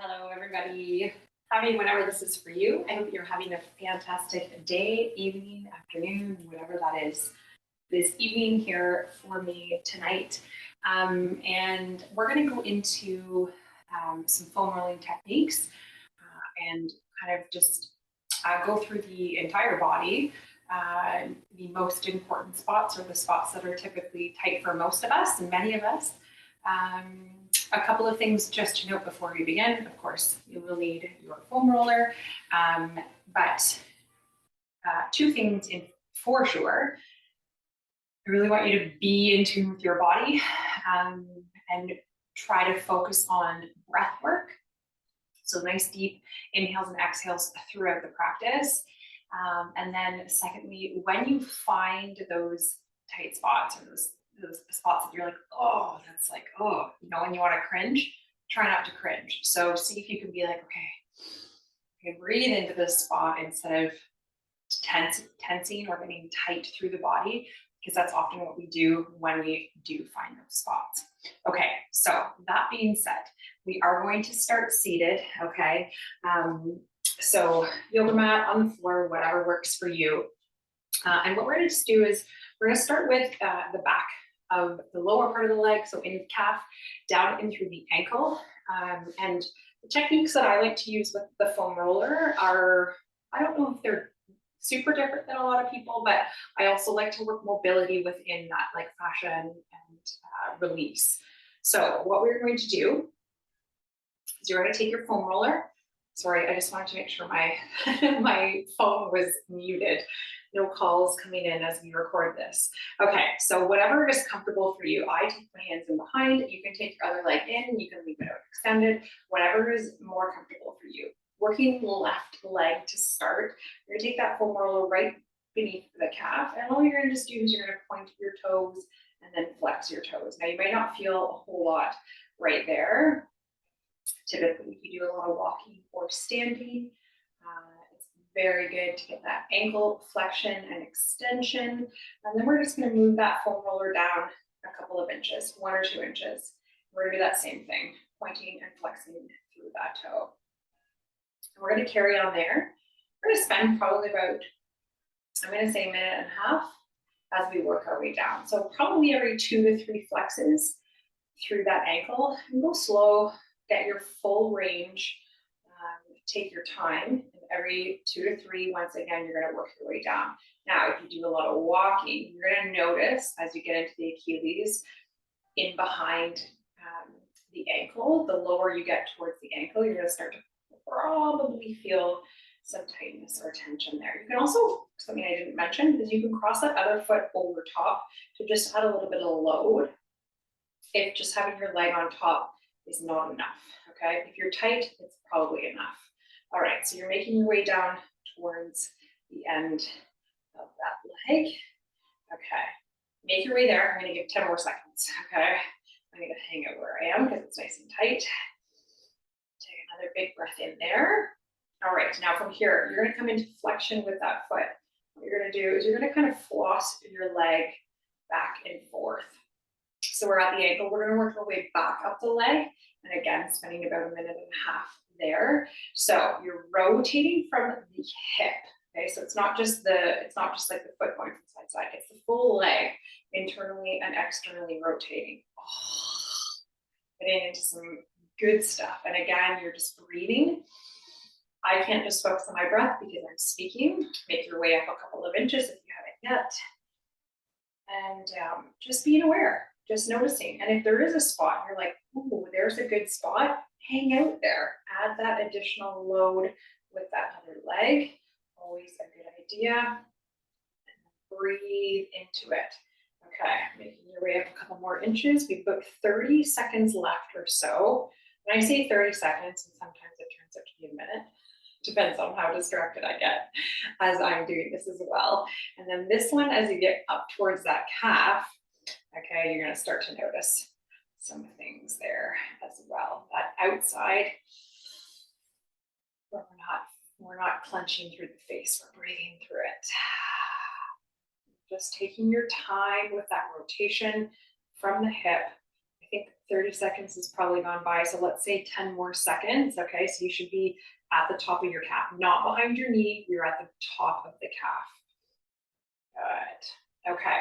Hello, everybody. Happy whenever this is for you. I hope you're having a fantastic day, evening, afternoon, whatever that is. This evening here for me tonight. And we're going to go into some foam rolling techniques and kind of just go through the entire body. The most important spots are the spots that are typically tight for most of us and many of us. A couple of things just to note before we begin. Of course, you will need your foam roller, but two things for sure. I really want you to be in tune with your body and try to focus on breath work. So nice deep inhales and exhales throughout the practice. And then secondly, when you find those tight spots or those spots that you're like, oh, that's like, oh, when you want to cringe, try not to cringe. So see if you can be like, okay, breathe into this spot instead of tensing or getting tight through the body, because that's often what we do when we do find those spots. Okay, so that being said, we are going to start seated, okay? So yoga mat on the floor, whatever works for you. And what we're gonna just do is we're gonna start with the back of the lower part of the leg, so in the calf, down in through the ankle. And the techniques that I like to use with the foam roller are, I don't know if they're super different than a lot of people, but I also like to work mobility within that, like fascia and release. So what we're going to do is you're going to take your foam roller. Sorry, I just wanted to make sure my my phone was muted. No calls coming in as we record this. Okay, so whatever is comfortable for you. I take my hands in behind. You can take your other leg in. You can leave it out extended. Whatever is more comfortable for you. Working left leg to start. You're gonna take that foam roller right beneath the calf, and all you're gonna just do is you're gonna point your toes and then flex your toes. Now you might not feel a whole lot right there. Typically, if you do a lot of walking or standing, it's very good to get that ankle flexion and extension. And then we're just going to move that foam roller down a couple of inches, 1 or 2 inches. We're going to do that same thing, pointing and flexing through that toe. And we're going to carry on there. We're going to spend probably about, I'm going to say, a minute and a half as we work our way down. So probably every 2 to 3 flexes through that ankle, and go slow. Get your full range, take your time, and every 2 to 3, once again, you're gonna work your way down. Now, if you do a lot of walking, you're gonna notice as you get into the Achilles, in behind the ankle, the lower you get towards the ankle, you're gonna start to probably feel some tightness or tension there. You can also, something I didn't mention, is you can cross that other foot over top to just add a little bit of load. If just having your leg on top is not enough, okay? If you're tight, it's probably enough. All right, so you're making your way down towards the end of that leg. Okay, make your way there. I'm gonna give 10 more seconds, okay? I'm gonna hang out where I am because it's nice and tight. Take another big breath in there. All right, now from here, you're gonna come into flexion with that foot. What you're gonna do is you're gonna kind of floss your leg back and forth. So we're at the ankle, we're gonna work our way back up the leg, and again, spending about a minute and a half there. So you're rotating from the hip, okay? So it's not just like the foot going from side to side, it's the full leg, internally and externally rotating. Getting into some good stuff. And again, you're just breathing. I can't just focus on my breath because I'm speaking. Make your way up a couple of inches if you haven't yet. And just being aware. Just noticing. And if there is a spot, you're like, ooh, there's a good spot, hang out there. Add that additional load with that other leg. Always a good idea. And breathe into it. Okay, making your way up a couple more inches. We've got 30 seconds left or so. When I say 30 seconds, and sometimes it turns out to be a minute, depends on how distracted I get as I'm doing this as well. And then this one, as you get up towards that calf, okay, you're gonna start to notice some things there as well. That outside, where we're not clenching through the face, we're breathing through it. Just taking your time with that rotation from the hip. I think 30 seconds has probably gone by. So let's say 10 more seconds. Okay, so you should be at the top of your calf, not behind your knee. You're at the top of the calf. Good. Okay.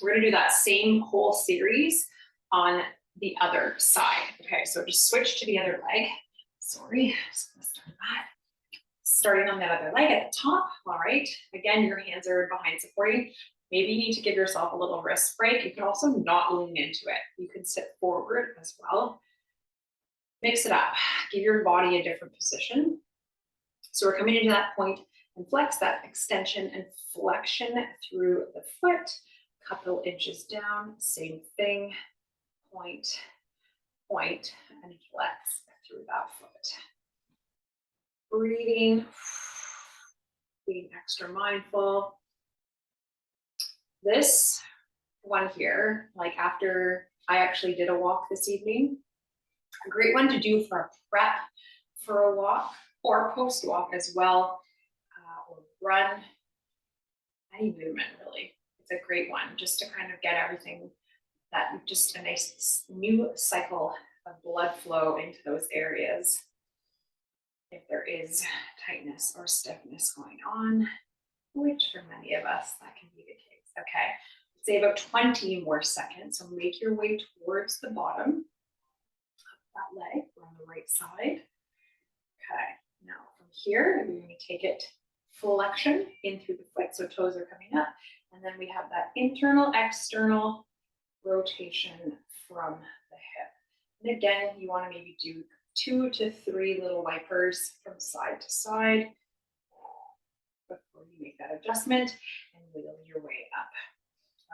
We're gonna do that same whole series on the other side. Okay, so just switch to the other leg. Sorry, just gonna start that. Starting on that other leg at the top. All right. Again, your hands are behind supporting. Maybe you need to give yourself a little wrist break. You can also not lean into it. You can sit forward as well. Mix it up. Give your body a different position. So we're coming into that point and flex, that extension and flexion through the foot. Couple inches down, same thing. Point, point, and flex through that foot. Breathing, being extra mindful. This one here, like after I actually did a walk this evening, a great one to do for a prep for a walk or post walk as well, or run, any movement really. It's a great one just to kind of get everything, that just a nice new cycle of blood flow into those areas. If there is tightness or stiffness going on, which for many of us, that can be the case. Okay, say about 20 more seconds. So make your way towards the bottom of that leg. We're on the right side. Okay, now from here, we're going to take it flexion in through the foot, so toes are coming up. And then we have that internal, external rotation from the hip. And again, you want to maybe do 2 to 3 little wipers from side to side before you make that adjustment and wiggle your way up.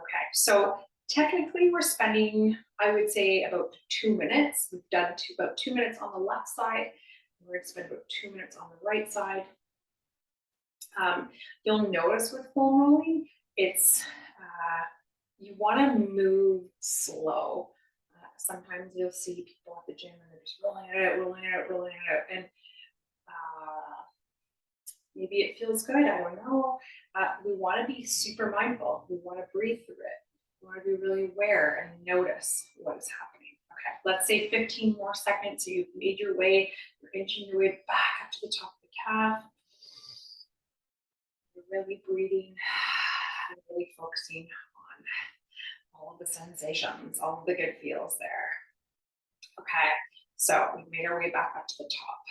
Okay, so technically we're spending, I would say, about 2 minutes. We've done about 2 minutes on the left side. We're going to spend about 2 minutes on the right side. You'll notice with foam rolling, it's you want to move slow. Sometimes you'll see people at the gym and they're just rolling it out, rolling it out, rolling it out, and maybe it feels good. I don't know. We want to be super mindful. We want to breathe through it. We want to be really aware and notice what is happening. Okay, let's say 15 more seconds. So you've made your way, you're inching your way back up to the top of the calf. You're really breathing and really focusing on all of the sensations, all of the good feels there. Okay, so we've made our way back up to the top.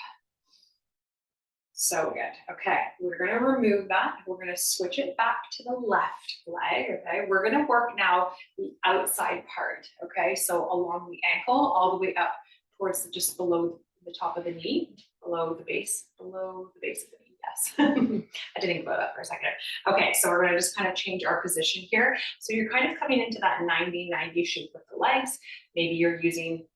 So good. Okay, we're going to remove that. We're going to switch it back to the left leg. Okay, we're going to work now the outside part. Okay, so along the ankle, all the way up towards just below the top of the knee, below the base of the knee. Yes, I had to think about that for a second. Okay, so we're going to just kind of change our position here. So you're kind of coming into that 90-90 shape with the legs. Maybe you're using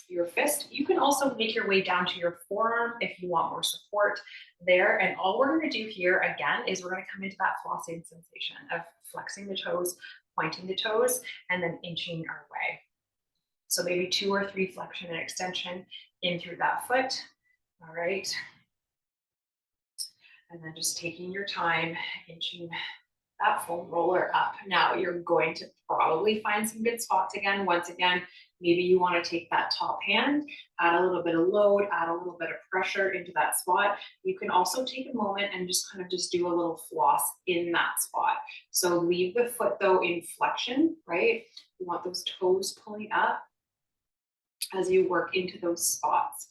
your fist. You can also make your way down to your forearm if you want more support there. And all we're going to do here again is we're going to come into that flossing sensation of flexing the toes, pointing the toes, and then inching our way. So maybe 2 or 3 flexion and extension in through that foot. All right. And then just taking your time, inching that foam roller up. Now you're going to probably find some good spots again. Once again, maybe you want to take that top hand, add a little bit of load, add a little bit of pressure into that spot. You can also take a moment and just kind of just do a little floss in that spot. So leave the foot though in flexion, right? You want those toes pulling up as you work into those spots.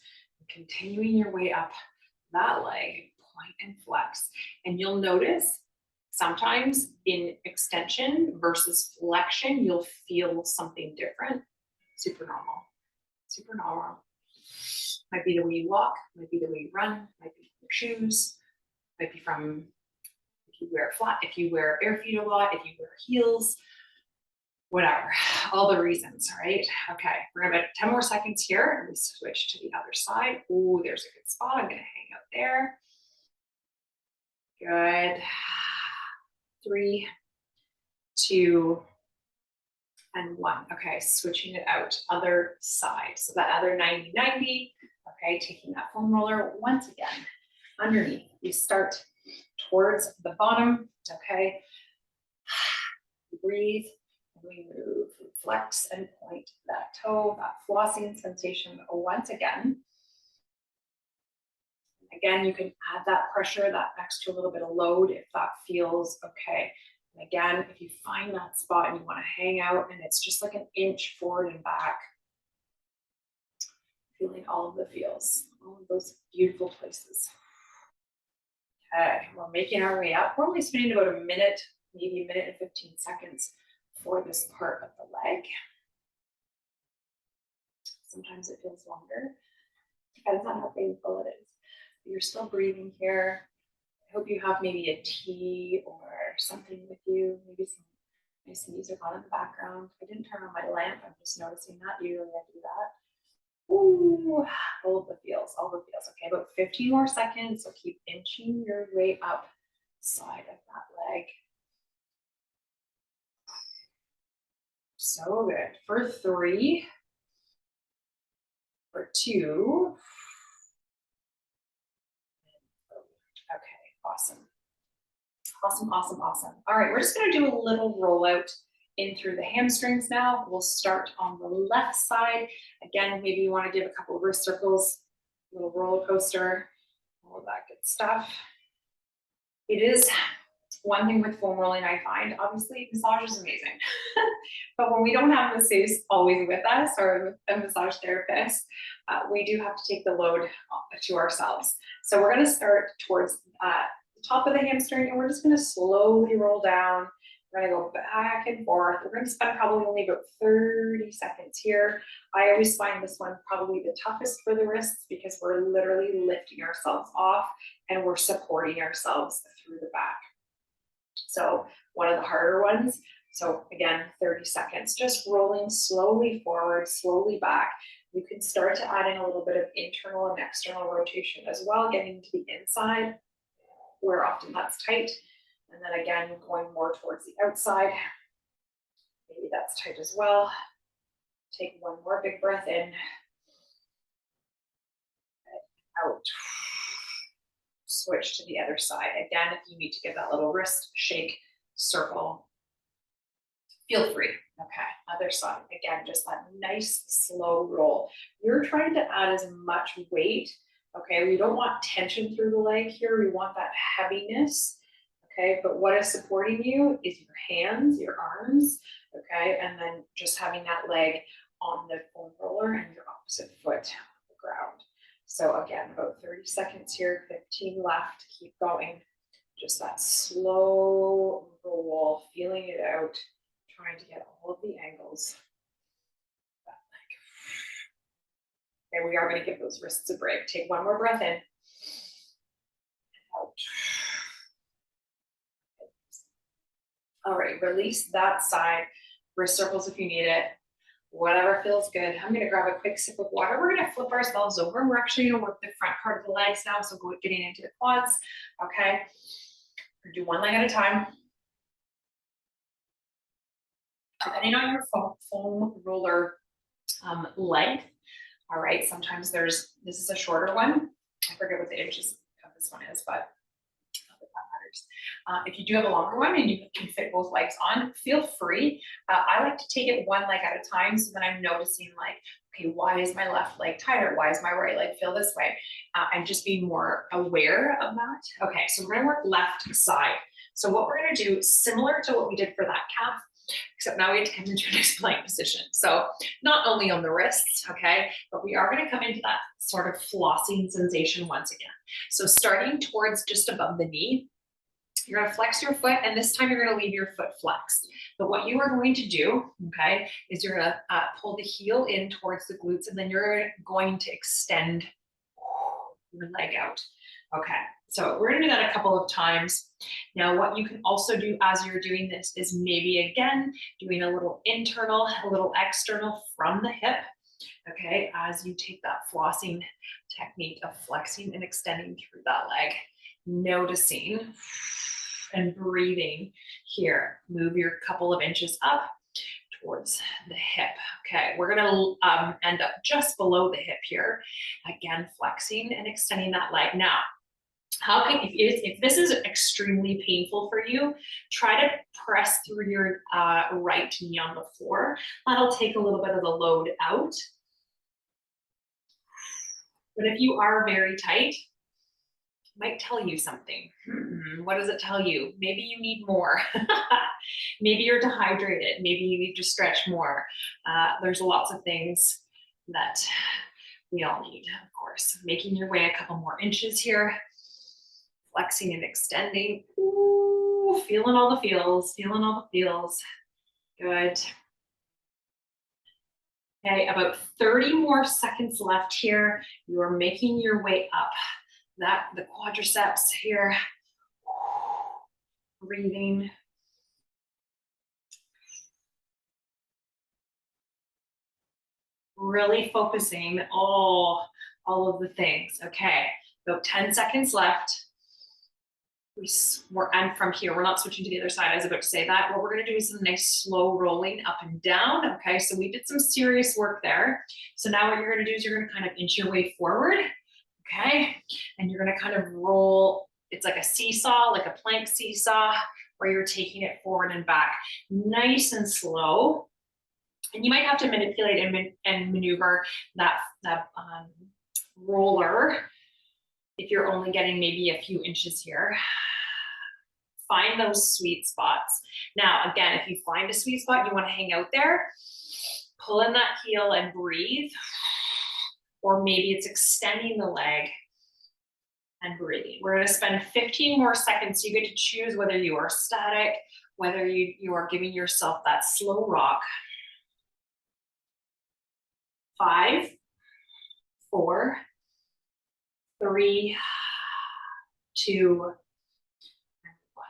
Continuing your way up that leg, point and flex. And you'll notice sometimes in extension versus flexion, you'll feel something different. Super normal, super normal. Might be the way you walk, might be the way you run, might be from your shoes, might be from if you wear flat, if you wear bare feet a lot, if you wear heels, whatever, all the reasons, right? Okay, we're gonna have 10 more seconds here and we switch to the other side. Oh, there's a good spot. I'm gonna hang out there. Good. 3, 2, and 1. Okay, switching it out, other side. So that other 90-90, okay, taking that foam roller once again underneath. You start towards the bottom, okay? Breathe We move, flex and point that toe, that flossing sensation once again. Again, you can add that pressure, that extra little bit of load if that feels okay. And again, if you find that spot and you want to hang out and it's just like an inch forward and back, feeling all of the feels, all of those beautiful places. Okay, we're making our way up. We're only spending about a minute, maybe a minute and 15 seconds for this part of the leg. Sometimes it feels longer. Depends on how painful it is. You're still breathing here. I hope you have maybe a tea or something with you, maybe some nice music on in the background. I didn't turn on my lamp. I'm just noticing that. Usually I do that. Ooh, all of the feels, all the feels. Okay, about 15 more seconds. So keep inching your way up side of that leg. So good. For 3, for 2. Okay, awesome. Awesome, awesome, awesome. All right, we're just gonna do a little rollout in through the hamstrings now. We'll start on the left side. Again, maybe you wanna give a couple of wrist circles, a little roller coaster, all of that good stuff. It is one thing with foam rolling I find, obviously massage is amazing. But when we don't have masseuse always with us or a massage therapist, we do have to take the load to ourselves. So we're gonna start towards the top of the hamstring and we're just gonna slowly roll down. We're gonna go back and forth. We're gonna spend probably only about 30 seconds here. I always find this one probably the toughest for the wrists because we're literally lifting ourselves off and we're supporting ourselves through the back. So one of the harder ones. So again, 30 seconds, just rolling slowly forward, slowly back. You can start to add in a little bit of internal and external rotation as well, getting to the inside where often that's tight. And then again, going more towards the outside. Maybe that's tight as well. Take one more big breath in. Out. Switch to the other side. Again, if you need to give that little wrist shake, circle, feel free. Okay, other side. Again, just that nice slow roll. You're trying to add as much weight. Okay, we don't want tension through the leg here. We want that heaviness. Okay, but what is supporting you is your hands, your arms. Okay, and then just having that leg on the foam roller and your opposite foot on the ground. So again, about 30 seconds here, 15 left, keep going. Just that slow roll, feeling it out, trying to get all of the angles. Okay, we are gonna give those wrists a break. Take one more breath in. Out. All right, release that side. Wrist circles if you need it. Whatever feels good. I'm gonna grab a quick sip of water. We're gonna flip ourselves over and we're actually gonna work the front part of the legs now. So getting into the quads, okay? We're gonna do one leg at a time. Depending on your foam roller length, all right, sometimes this is a shorter one. I forget what the inches of this one is, but if you do have a longer one and you can fit both legs on, feel free. I like to take it one leg at a time so that I'm noticing like, okay, why is my left leg tighter? Why is my right leg feel this way? And just being more aware of that. Okay, so we're gonna work left side. So what we're gonna do, similar to what we did for that calf, except now we have to come into an plank position. So not only on the wrists, okay, but we are gonna come into that sort of flossing sensation once again. So starting towards just above the knee, you're gonna flex your foot, and this time you're gonna leave your foot flexed. But what you are going to do, okay, is you're gonna pull the heel in towards the glutes, and then you're going to extend your leg out. Okay, so we're gonna do that a couple of times. Now, what you can also do as you're doing this is maybe again, doing a little internal, a little external from the hip, okay, as you take that flossing technique of flexing and extending through that leg, noticing and breathing here. Move your couple of inches up towards the hip. Okay, we're gonna end up just below the hip here. Again, flexing and extending that leg. Now, If this is extremely painful for you, try to press through your right knee on the floor. That'll take a little bit of the load out. But if you are very tight, it might tell you something. What does it tell you? Maybe you need more. Maybe you're dehydrated. Maybe you need to stretch more. There's lots of things that we all need, of course. Making your way a couple more inches here. Flexing and extending. Ooh, feeling all the feels, feeling all the feels. Good. Okay, about 30 more seconds left here. You are making your way up the quadriceps here. Breathing. Really focusing all of the things. Okay, about 10 seconds left. And from here, we're not switching to the other side. I was about to say that. What we're going to do is some nice slow rolling up and down. Okay, so we did some serious work there. So now what you're going to do is you're going to kind of inch your way forward. Okay, and you're going to kind of roll. It's like a seesaw, like a plank seesaw, where you're taking it forward and back, nice and slow. And you might have to manipulate and maneuver that roller if you're only getting maybe a few inches here. Find those sweet spots. Now, again, if you find a sweet spot, you want to hang out there, pull in that heel and breathe. Or maybe it's extending the leg and breathing. We're going to spend 15 more seconds. So you get to choose whether you are static, whether you are giving yourself that slow rock. 5, 4, 3, 2, and 1.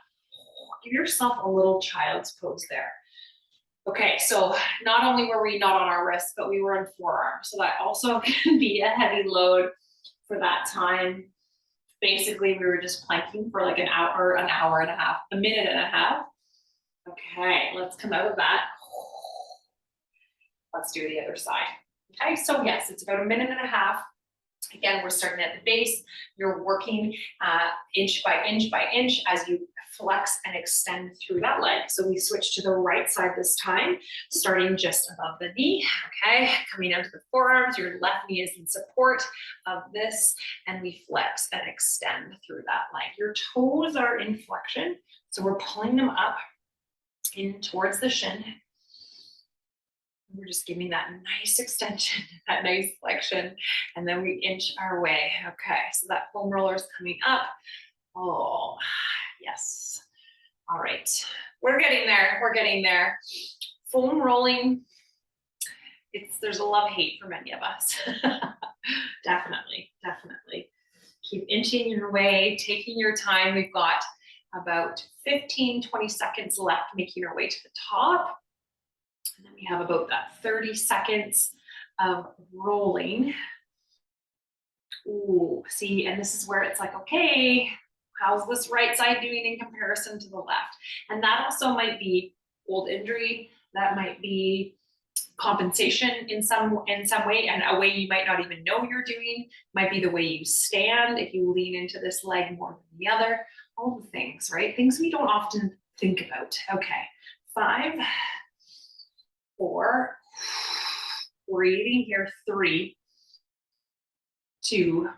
Give yourself a little child's pose there. Okay, so not only were we not on our wrists, but we were on forearms. So that also can be a heavy load for that time. Basically, we were just planking for like an hour and a half, a minute and a half. Okay, let's come out of that. Let's do the other side. Okay, so yes, it's about a minute and a half. Again, we're starting at the base. You're working inch by inch by inch as you flex and extend through that leg. So we switch to the right side this time, starting just above the knee. Okay, coming out to the forearms. Your left knee is in support of this, and we flex and extend through that leg. Your toes are in flexion, so we're pulling them up in towards the shin. We're just giving that nice extension, that nice flexion, and then we inch our way. Okay, so that foam roller is coming up. Oh, yes. All right, we're getting there. We're getting there. Foam rolling, there's a love-hate for many of us. Definitely, definitely. Keep inching your way, taking your time. We've got about 15, 20 seconds left, making our way to the top. And then we have about that 30 seconds of rolling. Ooh, see, and this is where it's like, okay, how's this right side doing in comparison to the left? And that also might be old injury. That might be compensation in some way, and a way you might not even know you're doing. Might be the way you stand, if you lean into this leg more than the other. All the things, right? Things we don't often think about. Okay, 5, 4, breathing here, 3, 2,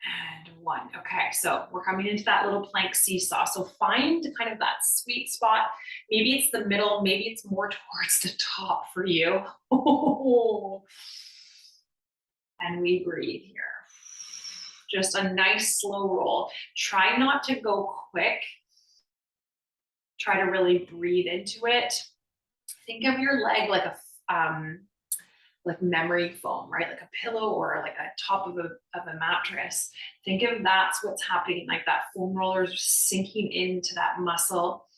and 1. Okay, so we're coming into that little plank seesaw. So find kind of that sweet spot. Maybe it's the middle, maybe it's more towards the top for you. And we breathe here. Just a nice slow roll. Try not to go quick. Try to really breathe into it. Think of your leg like a like memory foam, right? Like a pillow or like a top of a mattress. Think of that's what's happening, like that foam roller is sinking into that muscle.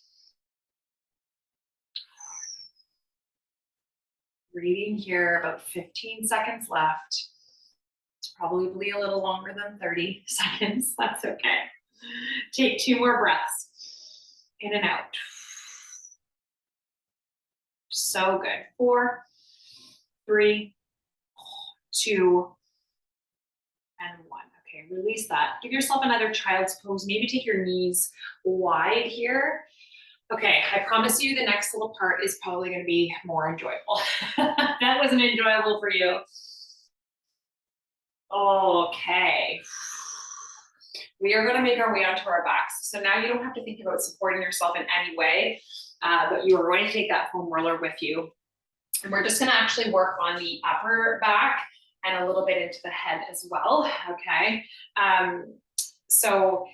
Breathing here, about 15 seconds left. It's probably a little longer than 30 seconds. That's okay. Take 2 more breaths. In and out. So good. 4, 3, 2, and 1. Okay, release that. Give yourself another child's pose. Maybe take your knees wide here. Okay, I promise you the next little part is probably going to be more enjoyable. That wasn't enjoyable for you. Okay. We are going to make our way onto our backs. So now you don't have to think about supporting yourself in any way, but you are going to take that foam roller with you. And we're just going to actually work on the upper back and a little bit into the head as well. Okay. So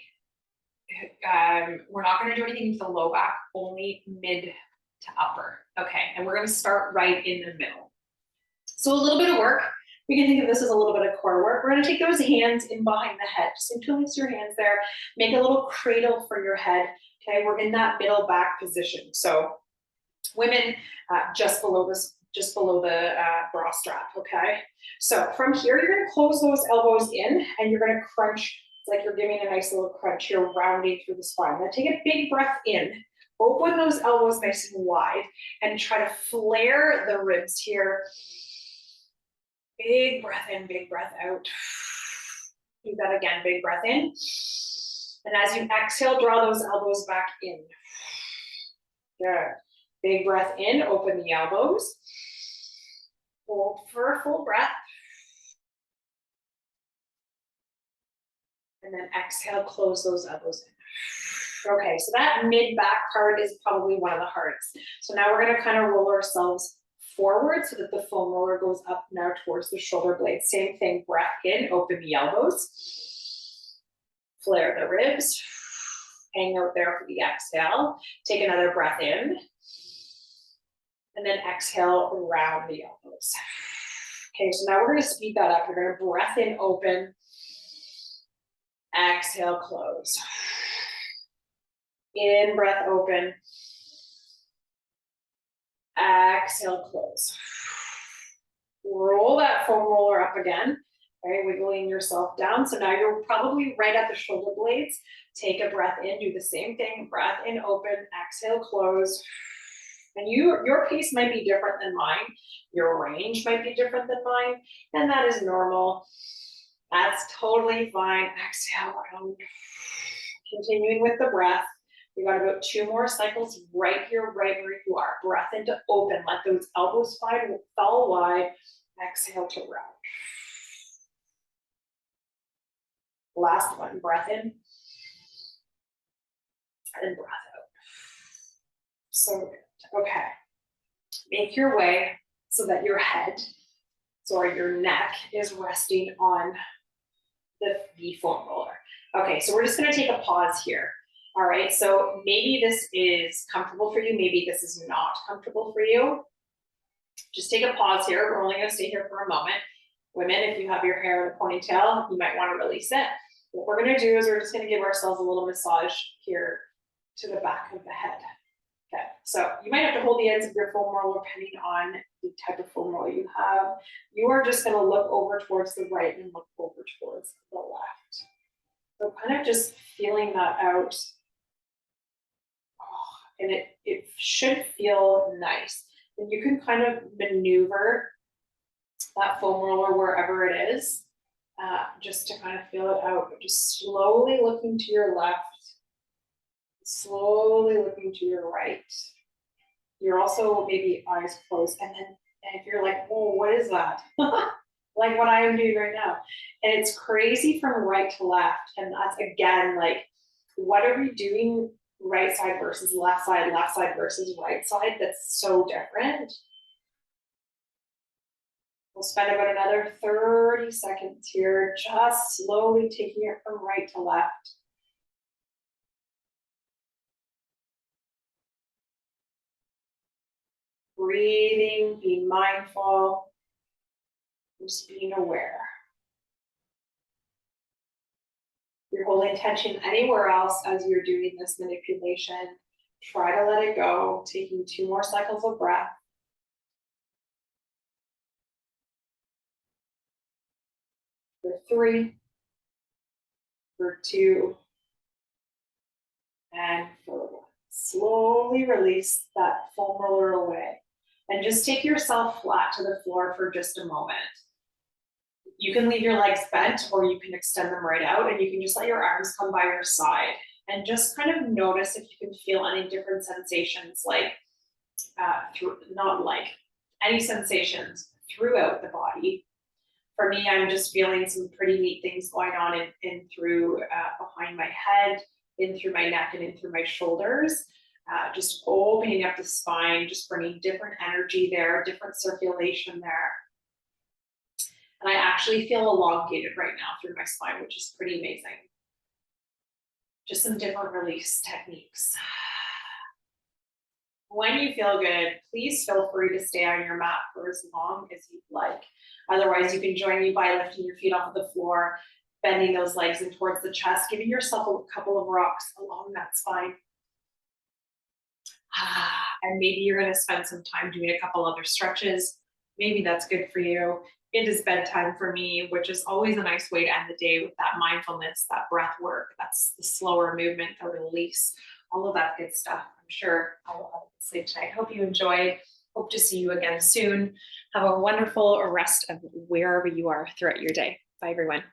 we're not going to do anything to the low back, only mid to upper. Okay. And we're going to start right in the middle. So a little bit of work. We can think of this as a little bit of core work. We're going to take those hands in behind the head. Just interlace your hands there. Make a little cradle for your head. Okay. We're in that middle back position. So women, just below the bra strap. Okay. So from here, you're going to close those elbows in and you're going to crunch. It's like you're giving a nice little crunch here, rounding through the spine. Now take a big breath in, open those elbows nice and wide, and try to flare the ribs here. Big breath in, big breath out. Do that again, big breath in. And as you exhale, draw those elbows back in. Good. Big breath in, open the elbows. Hold for a full breath. And then exhale, close those elbows in. Okay, so that mid-back part is probably one of the hardest. So now we're gonna kind of roll ourselves forward so that the foam roller goes up now towards the shoulder blades. Same thing, breath in, open the elbows. Flare the ribs. Hang out there for the exhale. Take another breath in. And then exhale, round the elbows. Okay, so now we're gonna speed that up. You're gonna breath in, open. Exhale, close. In, breath, open. Exhale, close. Roll that foam roller up again. Okay, wiggling yourself down. So now you're probably right at the shoulder blades. Take a breath in, do the same thing. Breath in, open, exhale, close. And your pace might be different than mine. Your range might be different than mine. And that is normal. That's totally fine. Exhale, round. Continuing with the breath. We got about 2 more cycles right here, right where you are. Breath into open. Let those elbows fall wide. Exhale to round. Last one. Breath in. And breath out. So good. Okay. Make your way so that your head, sorry, your neck is resting on the foam roller. Okay, so we're just going to take a pause here. All right, so maybe this is comfortable for you, maybe this is not comfortable for you. Just take a pause here. We're only going to stay here for a moment. Women, if you have your hair in a ponytail, you might want to release it. What we're going to do is we're just going to give ourselves a little massage here to the back of the head. Okay, so you might have to hold the ends of your foam roller depending on the type of foam roller you have. You are just going to look over towards the right and look over towards the left. So kind of just feeling that out. Oh, and it should feel nice. And you can kind of maneuver that foam roller wherever it is, just to kind of feel it out. But just slowly looking to your left, slowly looking to your right. You're also maybe eyes closed, and if you're like, oh, what is that? Like what I am doing right now. And it's crazy from right to left. And that's again, like, what are we doing right side versus left side versus right side? That's so different. We'll spend about another 30 seconds here, just slowly taking it from right to left. Breathing, being mindful, just being aware. If you're holding tension anywhere else as you're doing this manipulation, try to let it go, taking 2 more cycles of breath. For 3, for 2, and for 1. Slowly release that foam roller away and just take yourself flat to the floor for just a moment. You can leave your legs bent or you can extend them right out, and you can just let your arms come by your side and just kind of notice if you can feel any different sensations, like not like any sensations throughout the body. For me, I'm just feeling some pretty neat things going on in through behind my head, in through my neck, and in through my shoulders. Just opening up the spine, just bringing different energy there, different circulation there. And I actually feel elongated right now through my spine, which is pretty amazing. Just some different release techniques. When you feel good, please feel free to stay on your mat for as long as you'd like. Otherwise, you can join me by lifting your feet off of the floor, bending those legs in towards the chest, giving yourself a couple of rocks along that spine. And maybe you're going to spend some time doing a couple other stretches. Maybe that's good for you. It is bedtime for me, which is always a nice way to end the day with that mindfulness, that breath work, that's the slower movement, the release, all of that good stuff. I'm sure I will have a good sleep tonight. Hope you enjoyed. Hope to see you again soon. Have a wonderful rest of wherever you are throughout your day. Bye, everyone.